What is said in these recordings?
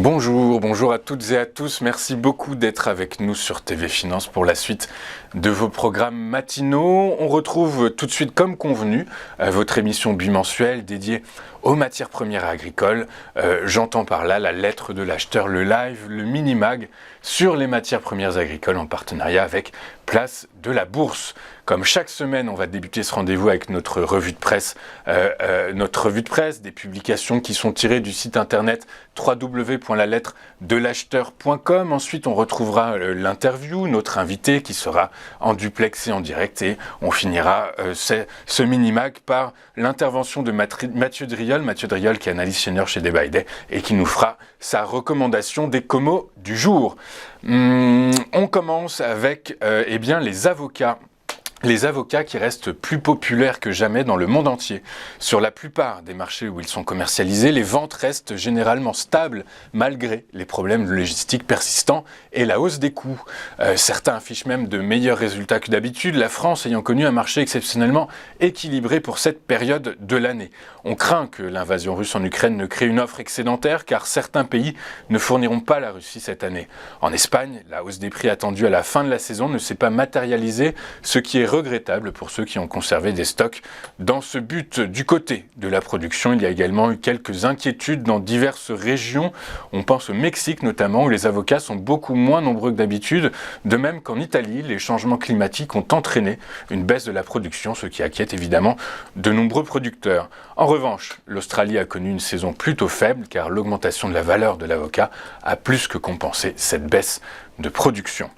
Bonjour à toutes et à tous. Merci beaucoup d'être avec nous sur TV Finance pour la suite de vos programmes matinaux. On retrouve tout de suite, comme convenu, votre émission bimensuelle dédiée aux matières premières agricoles. J'entends par là la lettre de l'acheteur, le live, le mini-mag sur les matières premières agricoles en partenariat avec Place de la Bourse. Comme chaque semaine, on va débuter ce rendez-vous avec notre revue de presse, des publications qui sont tirées du site internet www.lalettre-de-l'acheteur.com. Ensuite, on retrouvera l'interview, notre invité qui sera en duplex et en direct, et on finira ce mini-mag par l'intervention de Mathieu Driol qui est analyste senior chez Day by Day et qui nous fera sa recommandation des comos du jour. On commence avec les avocats. Les avocats qui restent plus populaires que jamais dans le monde entier. Sur la plupart des marchés où ils sont commercialisés, les ventes restent généralement stables malgré les problèmes de logistique persistants et la hausse des coûts. Certains affichent même de meilleurs résultats que d'habitude, la France ayant connu un marché exceptionnellement équilibré pour cette période de l'année. On craint que l'invasion russe en Ukraine ne crée une offre excédentaire car certains pays ne fourniront pas la Russie cette année. En Espagne, la hausse des prix attendue à la fin de la saison ne s'est pas matérialisée, ce qui est regrettable pour ceux qui ont conservé des stocks dans ce but. Du côté de la production, il y a également eu quelques inquiétudes dans diverses régions. On pense au Mexique notamment, où les avocats sont beaucoup moins nombreux que d'habitude. De même qu'en Italie, les changements climatiques ont entraîné une baisse de la production, ce qui inquiète évidemment de nombreux producteurs. En revanche, l'Australie a connu une saison plutôt faible, car l'augmentation de la valeur de l'avocat a plus que compensé cette baisse de production.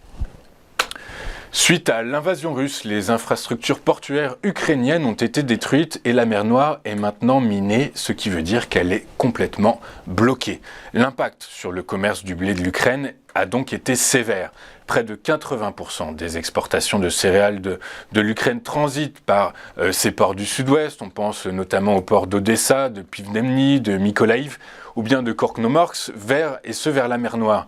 Suite à l'invasion russe, les infrastructures portuaires ukrainiennes ont été détruites et la mer Noire est maintenant minée, ce qui veut dire qu'elle est complètement bloquée. L'impact sur le commerce du blé de l'Ukraine a donc été sévère. Près de 80% des exportations de céréales de l'Ukraine transitent par ces ports du sud-ouest. On pense notamment aux ports d'Odessa, de Pivdemny, de Mykolaïv ou bien de Korknomorsk vers la mer Noire.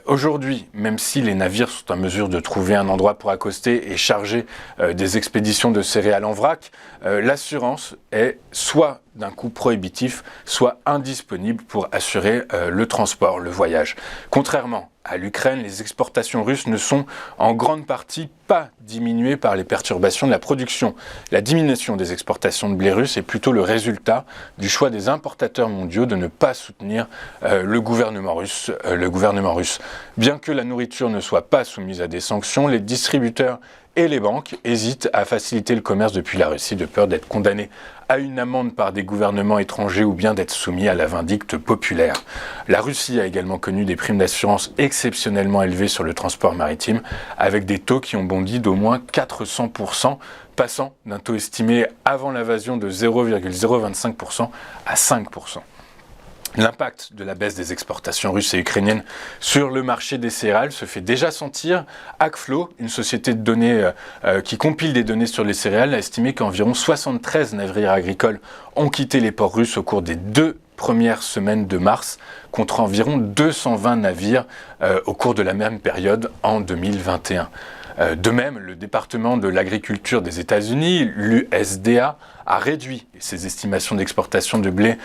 Aujourd'hui, même si les navires sont en mesure de trouver un endroit pour accoster et charger des expéditions de céréales en vrac, l'assurance est soit d'un coût prohibitif, soit indisponible pour assurer le transport, le voyage. Contrairement à l'Ukraine, les exportations russes ne sont en grande partie pas diminuées par les perturbations de la production. La diminution des exportations de blé russe est plutôt le résultat du choix des importateurs mondiaux de ne pas soutenir le gouvernement russe. Bien que la nourriture ne soit pas soumise à des sanctions, les distributeurs et les banques hésitent à faciliter le commerce depuis la Russie de peur d'être condamnés à une amende par des gouvernements étrangers ou bien d'être soumis à la vindicte populaire. La Russie a également connu des primes d'assurance exceptionnellement élevées sur le transport maritime, avec des taux qui ont bondi d'au moins 400%, passant d'un taux estimé avant l'invasion de 0,025% à 5%. L'impact de la baisse des exportations russes et ukrainiennes sur le marché des céréales se fait déjà sentir. Agflow, une société de données qui compile des données sur les céréales, a estimé qu'environ 73 navires agricoles ont quitté les ports russes au cours des 2 premières semaines de mars, contre environ 220 navires au cours de la même période en 2021. De même, le département de l'agriculture des États-Unis, l'USDA, a réduit ses estimations d'exportation de blé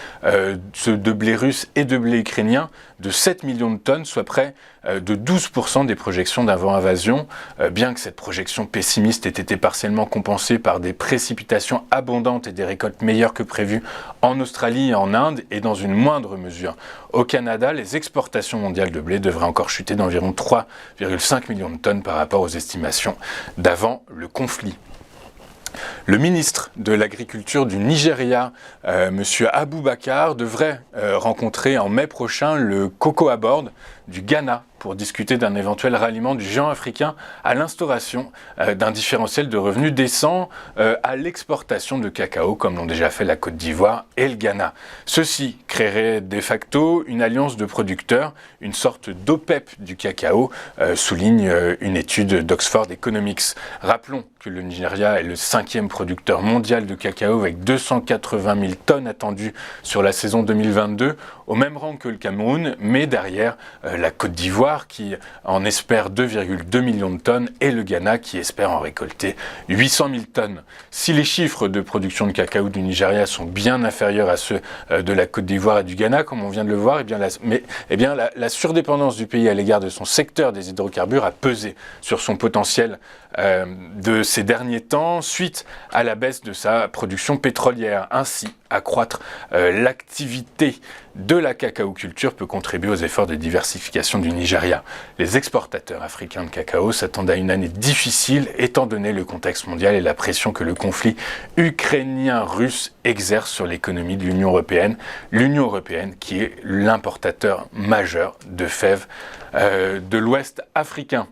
russe et de blé ukrainien de 7 millions de tonnes, soit près de 12% des projections d'avant-invasion. Bien que cette projection pessimiste ait été partiellement compensée par des précipitations abondantes et des récoltes meilleures que prévues en Australie et en Inde, et dans une moindre mesure au Canada, les exportations mondiales de blé devraient encore chuter d'environ 3,5 millions de tonnes par rapport aux estimations d'avant le conflit. Le ministre de l'Agriculture du Nigeria, M. Abubakar, devrait rencontrer en mai prochain le Cocoa Board du Ghana pour discuter d'un éventuel ralliement du géant africain à l'instauration d'un différentiel de revenus décent à l'exportation de cacao, comme l'ont déjà fait la Côte d'Ivoire et le Ghana. Ceci créerait de facto une alliance de producteurs, une sorte d'OPEP du cacao, souligne une étude d'Oxford Economics. Rappelons que le Nigeria est le 5e producteur mondial de cacao avec 280 000 tonnes attendues sur la saison 2022, au même rang que le Cameroun, mais derrière la Côte d'Ivoire qui en espère 2,2 millions de tonnes et le Ghana qui espère en récolter 800 000 tonnes. Si les chiffres de production de cacao du Nigeria sont bien inférieurs à ceux de la Côte d'Ivoire et du Ghana, comme on vient de le voir, la surdépendance du pays à l'égard de son secteur des hydrocarbures a pesé sur son potentiel de ces derniers temps suite à la baisse de sa production pétrolière. Ainsi, accroître l'activité de la cacaoculture peut contribuer aux efforts de diversification du Nigeria. Les exportateurs africains de cacao s'attendent à une année difficile étant donné le contexte mondial et la pression que le conflit ukrainien-russe exerce sur l'économie de l'Union européenne. L'Union européenne qui est l'importateur majeur de fèves de l'Ouest africain.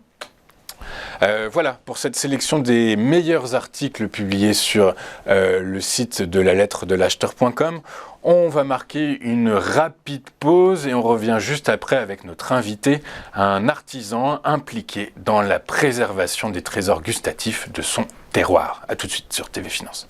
Voilà pour cette sélection des meilleurs articles publiés sur le site de la lettre de l'acheteur.com. On va marquer une rapide pause et on revient juste après avec notre invité, un artisan impliqué dans la préservation des trésors gustatifs de son terroir. A tout de suite sur TV Finance.